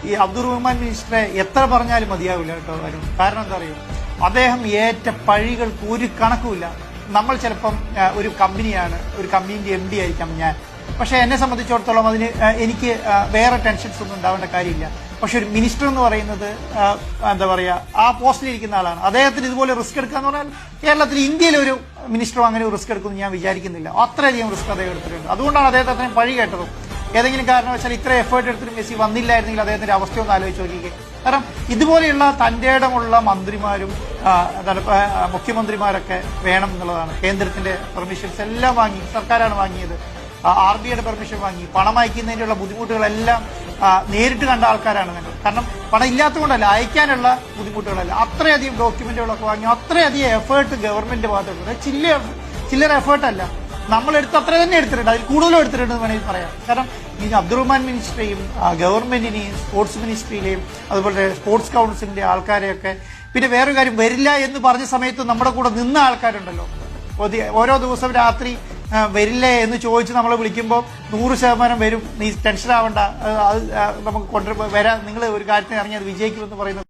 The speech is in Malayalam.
ഈ അബ്ദുറഹ്മാൻ മിനിസ്റ്ററെ എത്ര പറഞ്ഞാലും മതിയാവില്ല കേട്ടോ. കാരണം എന്താ അറിയോ, അദ്ദേഹം ഏറ്റ പഴികൾക്ക് ഒരു കണക്കുമില്ല. നമ്മൾ ചിലപ്പം ഒരു കമ്പനിയാണ്, ഒരു കമ്പനീന്റെ MD ആയിരിക്കാം ഞാൻ. പക്ഷെ എന്നെ സംബന്ധിച്ചിടത്തോളം അതിന് എനിക്ക് വേറെ ടെൻഷൻസ് ഒന്നും ഉണ്ടാവേണ്ട കാര്യമില്ല. പക്ഷെ ഒരു മിനിസ്റ്റർ എന്ന് പറയുന്നത് എന്താ പറയാ, ആ പോസ്റ്റിലിരിക്കുന്ന ആളാണ്. അദ്ദേഹത്തിന് ഇതുപോലെ റിസ്ക് എടുക്കുക എന്ന് പറഞ്ഞാൽ കേരളത്തിൽ, ഇന്ത്യയിലെ ഒരു മിനിസ്റ്ററും അങ്ങനെ ഒരു റിസ്ക് എടുക്കുമെന്ന് ഞാൻ വിചാരിക്കുന്നില്ല. അത്രയധികം റിസ്ക് അദ്ദേഹം എടുത്തിട്ടുണ്ട്. അതുകൊണ്ടാണ് അദ്ദേഹത്തെ അത്രയും പഴി കേട്ടതും. ഏതെങ്കിലും കാരണവശാൽ ഇത്ര എഫേർട്ട് എടുത്തിട്ട് മെസ്സി വന്നില്ലായിരുന്നെങ്കിൽ അദ്ദേഹത്തിന്റെ അവസ്ഥ ഒന്ന് ആലോചിച്ച് നോക്കിക്കേ. കാരണം ഇതുപോലെയുള്ള തന്റെ ഇടമുള്ള മന്ത്രിമാരും മുഖ്യമന്ത്രിമാരൊക്കെ വേണം എന്നുള്ളതാണ്. കേന്ദ്രത്തിന്റെ പെർമിഷൻസ് എല്ലാം വാങ്ങി, സർക്കാരാണ് വാങ്ങിയത്. RBIയുടെ പെർമിഷൻ വാങ്ങി, പണം അയക്കുന്നതിനുള്ള ബുദ്ധിമുട്ടുകളെല്ലാം നേരിട്ട് കണ്ട ആൾക്കാരാണ് ഞങ്ങൾ. കാരണം പണം ഇല്ലാത്തതുകൊണ്ടല്ല, അയക്കാനുള്ള ബുദ്ധിമുട്ടുകളല്ല. അത്രയധികം ഡോക്യുമെന്റുകളൊക്കെ വാങ്ങി, അത്രയധികം എഫേർട്ട് ഗവൺമെന്റിന്റെ ഭാഗത്തുണ്ട്. ചില്ലറ എഫേർട്ടല്ല, നമ്മളെടുത്ത് അത്ര തന്നെ എടുത്തിട്ടുണ്ട്, അതിൽ കൂടുതലും എടുത്തിട്ടുണ്ടെന്ന് വേണമെങ്കിൽ പറയാം. കാരണം ഈ അബ്ദുറഹ്മാൻ മിനിസ്റ്ററെയും ഗവൺമെന്റിനെയും സ്പോർട്സ് മിനിസ്ട്രിയിലെയും അതുപോലെ സ്പോർട്സ് കൗൺസിലിന്റെ ആൾക്കാരെയൊക്കെ, പിന്നെ വേറൊരു കാര്യം, വരില്ല എന്ന് പറഞ്ഞ സമയത്ത് നമ്മുടെ കൂടെ നിന്ന ആൾക്കാരുണ്ടല്ലോ. ഓരോ ദിവസം രാത്രി വരില്ലേ എന്ന് ചോദിച്ച് നമ്മളെ വിളിക്കുമ്പോൾ 100% വരും, നീ ടെൻഷൻ ആവണ്ട, അത് നമുക്ക് വരാം, നിങ്ങൾ ഒരു കാര്യത്തിന് ഇറങ്ങി അത് വിജയിക്കുമെന്ന് പറയുന്നത്